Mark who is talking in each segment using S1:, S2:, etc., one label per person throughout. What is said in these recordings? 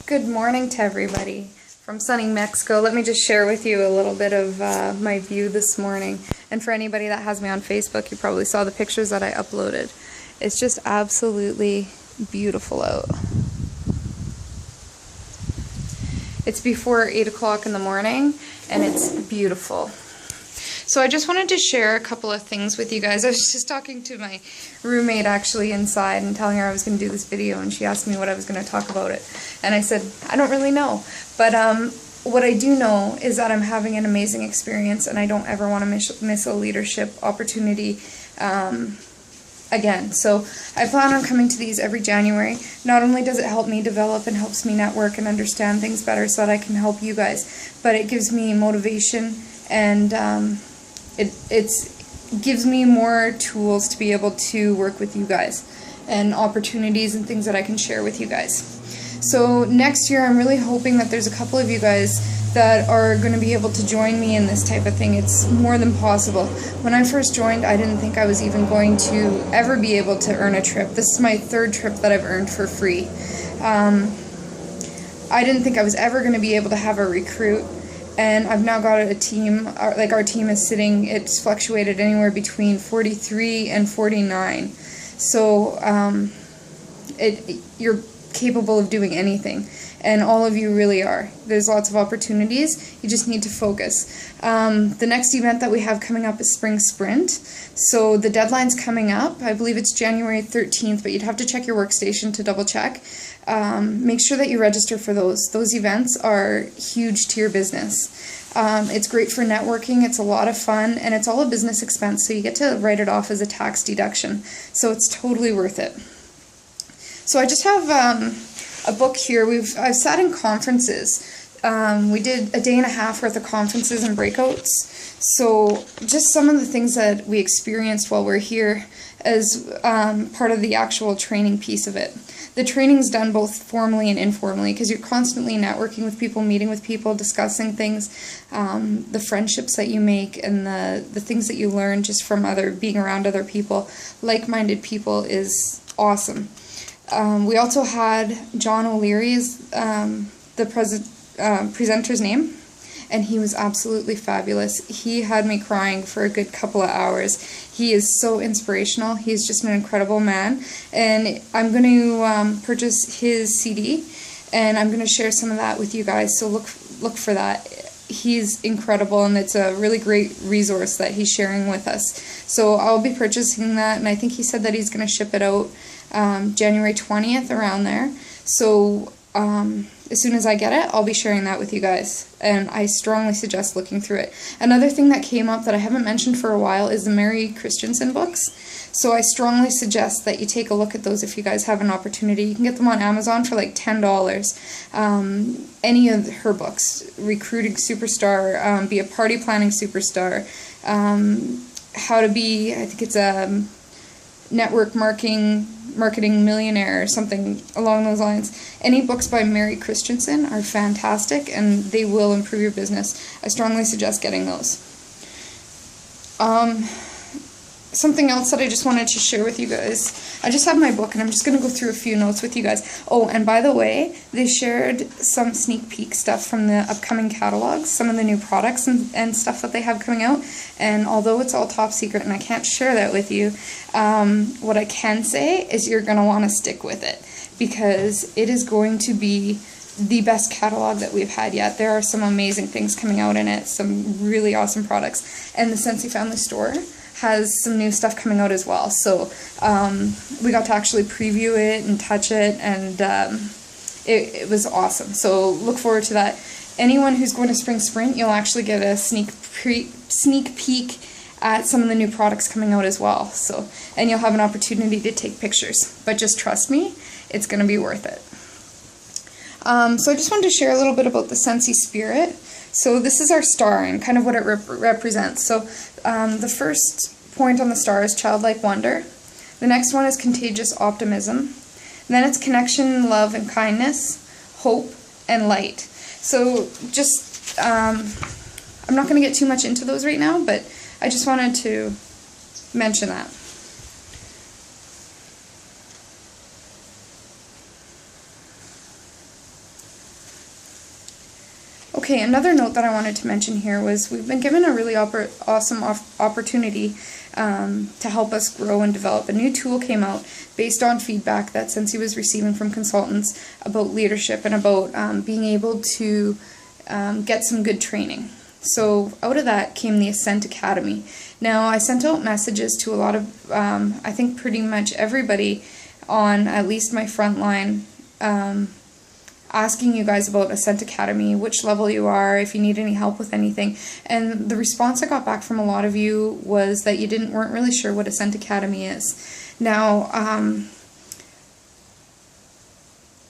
S1: Good morning to everybody from sunny Mexico. Let me just share with you a little bit of my view this morning. And for anybody that has me on Facebook, you probably saw the pictures that I uploaded. It's just absolutely beautiful out. It's before 8 o'clock in the morning and it's beautiful. So I just wanted to share a couple of things with you guys. I was just talking to my roommate actually inside and telling her I was going to do this video, and she asked me what I was going to talk about it. And I said, I don't really know. But what I do know is that I'm having an amazing experience and I don't ever want to miss a leadership opportunity again. So I plan on coming to these every January. Not only does it help me develop and helps me network and understand things better so that I can help you guys, but it gives me motivation and it gives me more tools to be able to work with you guys and opportunities and things that I can share with you guys. So next year I'm really hoping that there's a couple of you guys that are going to be able to join me in this type of thing. It's more than possible. When I first joined, I didn't think I was even going to ever be able to earn a trip. This is my third trip that I've earned for free. I didn't think I was ever going to be able to have a recruit. And I've now got a team, like our team is sitting, it's fluctuated anywhere between 43 and 49. So you're capable of doing anything. And all of you really are. There's lots of opportunities. You just need to focus. The next event that we have coming up is Spring Sprint. So the deadline's coming up. I believe it's January 13th, but you'd have to check your workstation to double check. Make sure that you register for those. Those events are huge to your business. It's great for networking, it's a lot of fun, and it's all a business expense, so you get to write it off as a tax deduction. So it's totally worth it. So I just have a book here. I've sat in conferences. We did a day and a half worth of conferences and breakouts. So just some of the things that we experienced while we're here as part of the actual training piece of it. The training's done both formally and informally because you're constantly networking with people, meeting with people, discussing things, the friendships that you make and the things that you learn just from being around other people, like-minded people is awesome. We also had John O'Leary's the presenter's name, and he was absolutely fabulous. He had me crying for a good couple of hours. He is so inspirational. He's just an incredible man, and I'm going to purchase his CD, and I'm going to share some of that with you guys, so look for that. He's incredible, and it's a really great resource that he's sharing with us. So I'll be purchasing that, and I think he said that he's going to ship it out January 20th, around there. So as soon as I get it, I'll be sharing that with you guys, and I strongly suggest looking through it. Another thing that came up that I haven't mentioned for a while is the Mary Christensen books. So I strongly suggest that you take a look at those if you guys have an opportunity. You can get them on Amazon for like $10. Any of her books, Recruiting Superstar, Be a Party Planning Superstar, How to Be, I think it's a Network Marketing Millionaire or something along those lines. Any books by Mary Christensen are fantastic and they will improve your business. I strongly suggest getting those. Something else that I just wanted to share with you guys. I just have my book and I'm just going to go through a few notes with you guys. Oh, and by the way, they shared some sneak peek stuff from the upcoming catalogs, some of the new products and stuff that they have coming out. And although it's all top secret and I can't share that with you, what I can say is you're going to want to stick with it because it is going to be the best catalog that we've had yet. There are some amazing things coming out in it, some really awesome products. And the Scentsy Family Store has some new stuff coming out as well. So we got to actually preview it and touch it, and it was awesome. So look forward to that. Anyone who's going to Spring Sprint, you'll actually get a sneak peek at some of the new products coming out as well. So, and you'll have an opportunity to take pictures. But just trust me, it's going to be worth it. So I just wanted to share a little bit about the Scentsy Spirit. So this is our star and kind of what it represents. So the first point on the star is childlike wonder. The next one is contagious optimism. And then it's connection, love, and kindness, hope, and light. So just, I'm not going to get too much into those right now, but I just wanted to mention that. Okay, another note that I wanted to mention here was we've been given a really awesome opportunity to help us grow and develop. A new tool came out based on feedback that Scentsy was receiving from consultants about leadership and about being able to get some good training. So out of that came the Ascent Academy. Now, I sent out messages to a lot of, I think pretty much everybody on at least my front line, asking you guys about Ascent Academy, which level you are, if you need any help with anything. And the response I got back from a lot of you was that you weren't really sure what Ascent Academy is. Now,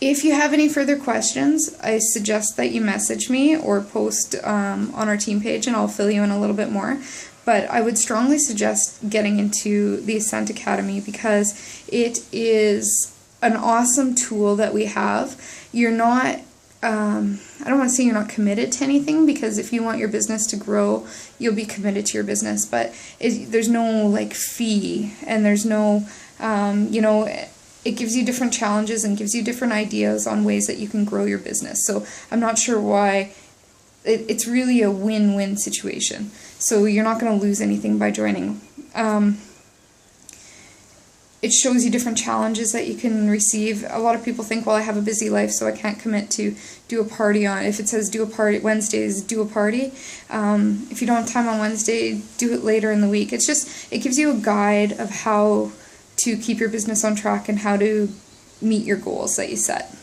S1: if you have any further questions, I suggest that you message me or post on our team page, and I'll fill you in a little bit more. But I would strongly suggest getting into the Ascent Academy because it is an awesome tool that we have. You're not, I don't want to say you're not committed to anything, because if you want your business to grow, you'll be committed to your business, but there's no like fee, and there's no, you know, it gives you different challenges and gives you different ideas on ways that you can grow your business. So I'm not sure why, it's really a win-win situation. So you're not going to lose anything by joining. It shows you different challenges that you can receive. A lot of people think, well, I have a busy life, so I can't commit to do a party on, if it says do a party, Wednesdays, do a party. If you don't have time on Wednesday, do it later in the week. It's just, it gives you a guide of how to keep your business on track and how to meet your goals that you set.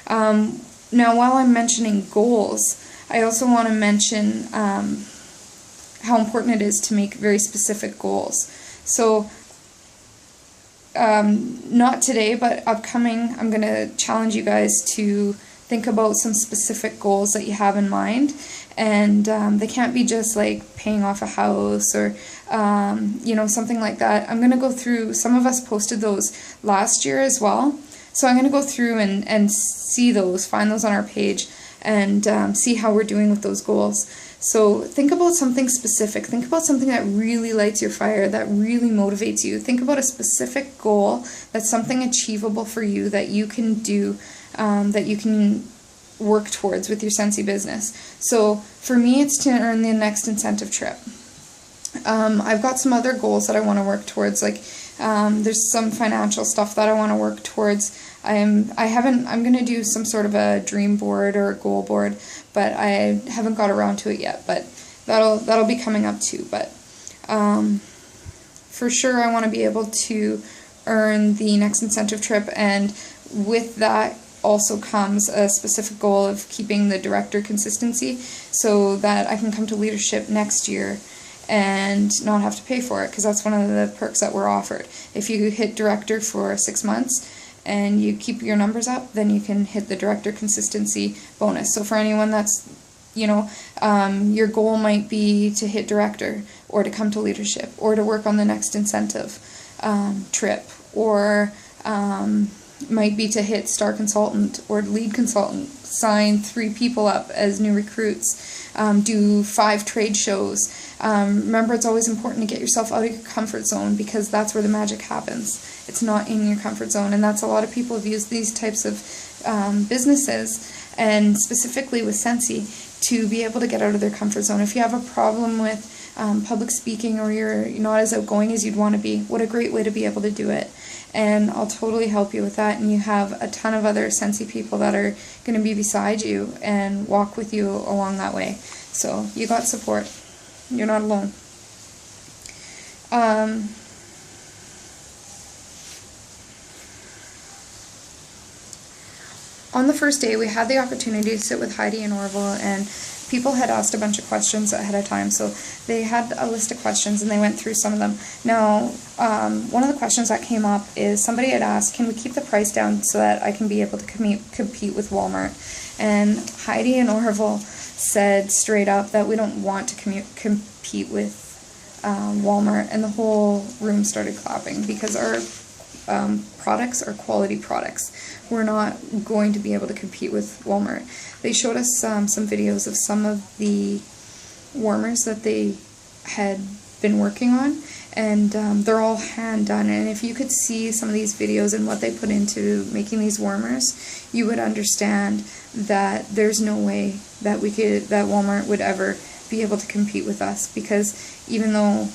S1: Now, while I'm mentioning goals, I also want to mention how important it is to make very specific goals. So, not today, but upcoming, I'm going to challenge you guys to think about some specific goals that you have in mind, and they can't be just like paying off a house or you know, something like that. I'm going to go through, some of us posted those last year as well, so I'm going to go through and see those, find those on our page, and see how we're doing with those goals. So think about something specific. Think about something that really lights your fire, that really motivates you. Think about a specific goal that's something achievable for you that you can do, that you can work towards with your Scentsy business. So for me, it's to earn the next incentive trip. I've got some other goals that I want to work towards, like there's some financial stuff that I want to work towards. I'm going to do some sort of a dream board or a goal board, but I haven't got around to it yet, but that'll be coming up too. But for sure I want to be able to earn the next incentive trip, and with that also comes a specific goal of keeping the director consistency so that I can come to leadership next year and not have to pay for it, because that's one of the perks that we're offered. If you hit director for 6 months and you keep your numbers up, then you can hit the director consistency bonus. So for anyone that's, you know, your goal might be to hit director, or to come to leadership, or to work on the next incentive trip, or might be to hit star consultant or lead consultant, sign 3 people up as new recruits, do 5 trade shows. Remember, it's always important to get yourself out of your comfort zone, because that's where the magic happens. It's not in your comfort zone, and that's a lot of people have used these types of businesses, and specifically with Scentsy, to be able to get out of their comfort zone. If you have a problem with public speaking, or you're not as outgoing as you'd want to be, what a great way to be able to do it. And I'll totally help you with that, and you have a ton of other Scentsy people that are going to be beside you and walk with you along that way. So you got support. You're not alone. On the first day, we had the opportunity to sit with Heidi and Orville, and people had asked a bunch of questions ahead of time, so they had a list of questions and they went through some of them. Now, one of the questions that came up is somebody had asked, can we keep the price down so that I can be able to compete with Walmart? And Heidi and Orville said straight up that we don't want to compete with Walmart, and the whole room started clapping, because our products are quality products. We're not going to be able to compete with Walmart. They showed us some videos of some of the warmers that they had been working on, and they're all hand done. And if you could see some of these videos and what they put into making these warmers, you would understand that there's no way that Walmart would ever be able to compete with us, because even though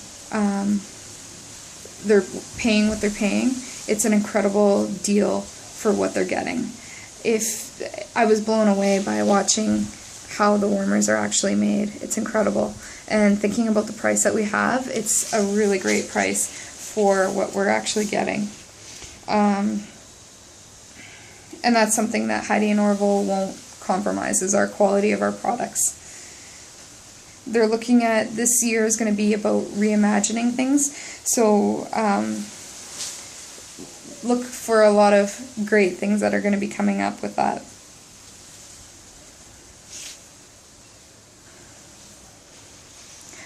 S1: they're paying what they're paying, it's an incredible deal for what they're getting. I was blown away by watching how the warmers are actually made. It's incredible. And thinking about the price that we have, it's a really great price for what we're actually getting. And that's something that Heidi and Orville won't compromise, is our quality of our products. They're looking at, this year is going to be about reimagining things. So look for a lot of great things that are going to be coming up with that.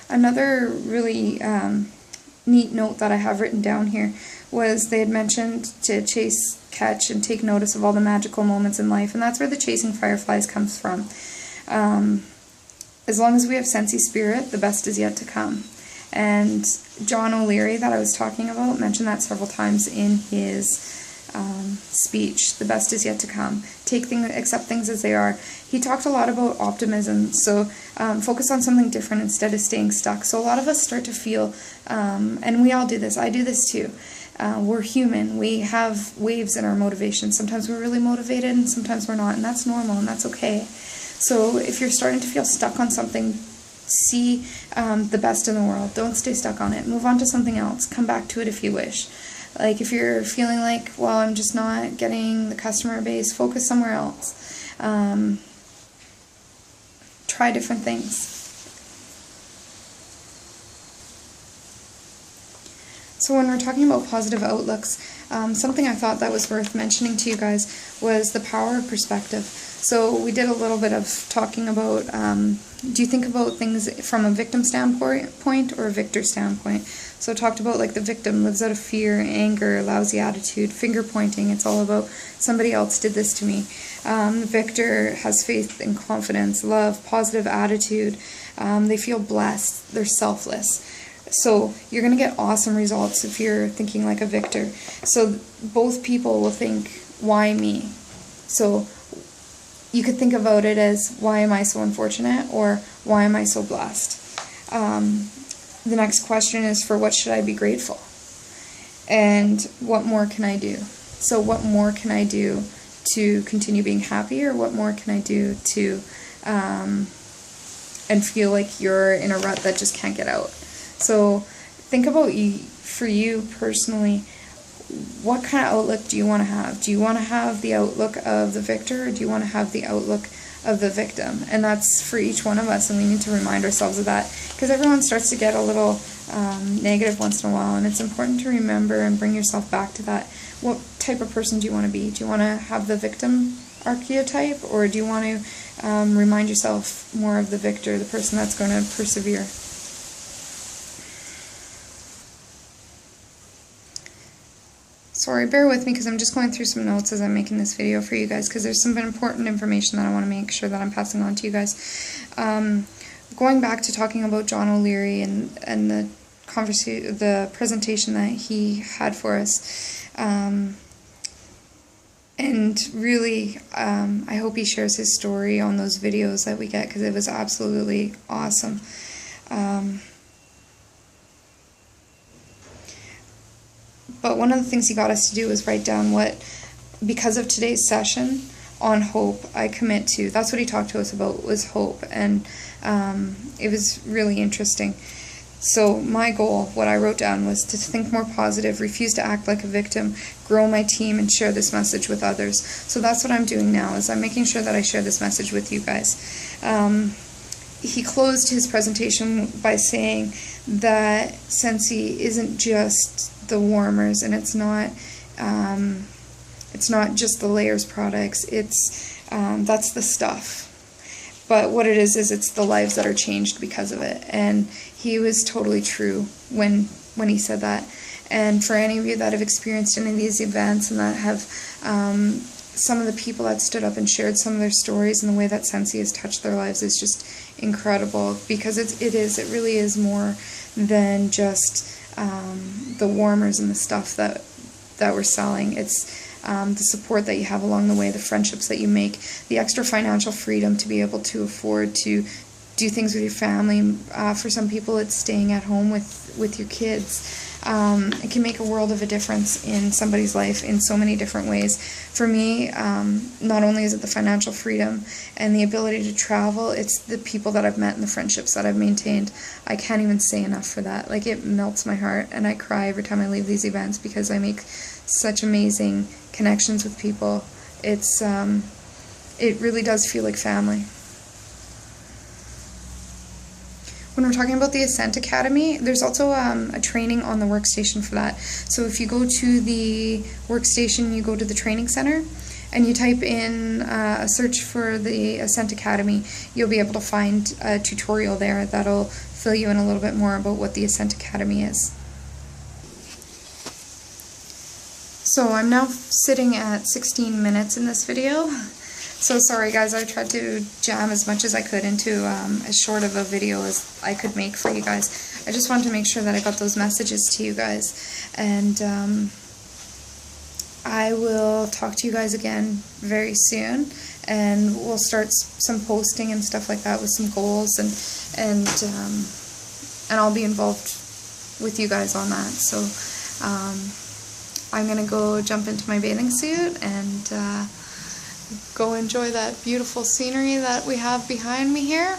S1: Another really neat note that I have written down here was they had mentioned to chase, catch, and take notice of all the magical moments in life, and that's where the chasing fireflies comes from. As long as we have Scentsy spirit, the best is yet to come. And John O'Leary, that I was talking about, mentioned that several times in his speech. The best is yet to come. Accept things as they are. He talked a lot about optimism, so focus on something different instead of staying stuck. So a lot of us start to feel, and we all do this, I do this too, we're human, we have waves in our motivation. Sometimes we're really motivated and sometimes we're not, and that's normal and that's okay. So if you're starting to feel stuck on something, see the best in the world. Don't stay stuck on it. Move on to something else. Come back to it if you wish. Like if you're feeling like, well, I'm just not getting the customer base, focus somewhere else. Try different things. So when we're talking about positive outlooks, something I thought that was worth mentioning to you guys was the power of perspective. So we did a little bit of talking about, do you think about things from a victim standpoint or a victor standpoint? So I talked about like the victim lives out of fear, anger, lousy attitude, finger pointing. It's all about somebody else did this to me. The victor has faith and confidence, love, positive attitude. They feel blessed. They're selfless. So you're going to get awesome results if you're thinking like a victor. So both people will think, why me? So you could think about it as, why am I so unfortunate, or why am I so blessed? The next question is, for what should I be grateful? And what more can I do? So what more can I do to continue being happy, or what more can I do to and feel like you're in a rut that just can't get out? So think about for you personally, what kind of outlook do you want to have? Do you want to have the outlook of the victor, or do you want to have the outlook of the victim? And that's for each one of us, and we need to remind ourselves of that, because everyone starts to get a little negative once in a while, and it's important to remember and bring yourself back to that. What type of person do you want to be? Do you want to have the victim archetype, or do you want to remind yourself more of the victor, the person that's going to persevere? Sorry, bear with me because I'm just going through some notes as I'm making this video for you guys, because there's some important information that I want to make sure that I'm passing on to you guys. Going back to talking about John O'Leary and the presentation that he had for us, and really I hope he shares his story on those videos that we get, because it was absolutely awesome. But one of the things he got us to do was write down what, because of today's session on hope, I commit to. That's what he talked to us about, was hope. And it was really interesting. So my goal, what I wrote down, was to think more positive, refuse to act like a victim, grow my team, and share this message with others. So that's what I'm doing now, is I'm making sure that I share this message with you guys. He closed his presentation by saying that Scentsy isn't just the warmers, and it's not just the layers products. It's that's the stuff. But what it is it's the lives that are changed because of it. And he was totally true when he said that. And for any of you that have experienced any of these events, and that have some of the people that stood up and shared some of their stories, and the way that Scentsy has touched their lives is just incredible, because it really is more than just the warmers and the stuff that we're selling. It's the support that you have along the way, the friendships that you make, the extra financial freedom to be able to afford to do things with your family. For some people, it's staying at home with your kids. It can make a world of a difference in somebody's life in so many different ways. For me, not only is it the financial freedom and the ability to travel, it's the people that I've met and the friendships that I've maintained. I can't even say enough for that. Like, it melts my heart, and I cry every time I leave these events because I make such amazing connections with people. It's it really does feel like family. When we're talking about the Ascent Academy, there's also a training on the workstation for that. So if you go to the workstation, you go to the training center, and you type in a search for the Ascent Academy, you'll be able to find a tutorial there that'll fill you in a little bit more about what the Ascent Academy is. So I'm now sitting at 16 minutes in this video. So sorry guys, I tried to jam as much as I could into as short of a video as I could make for you guys. I just wanted to make sure that I got those messages to you guys. And I will talk to you guys again very soon. And we'll start some posting and stuff like that with some goals. And I'll be involved with you guys on that. So I'm going to go jump into my bathing suit and go enjoy that beautiful scenery that we have behind me here.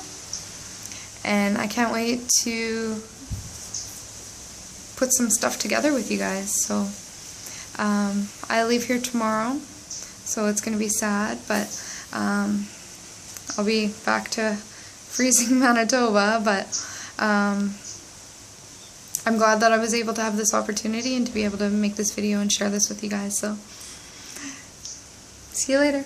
S1: And I can't wait to put some stuff together with you guys. So I leave here tomorrow, so it's going to be sad, but I'll be back to freezing Manitoba, but I'm glad that I was able to have this opportunity and to be able to make this video and share this with you guys. So see you later.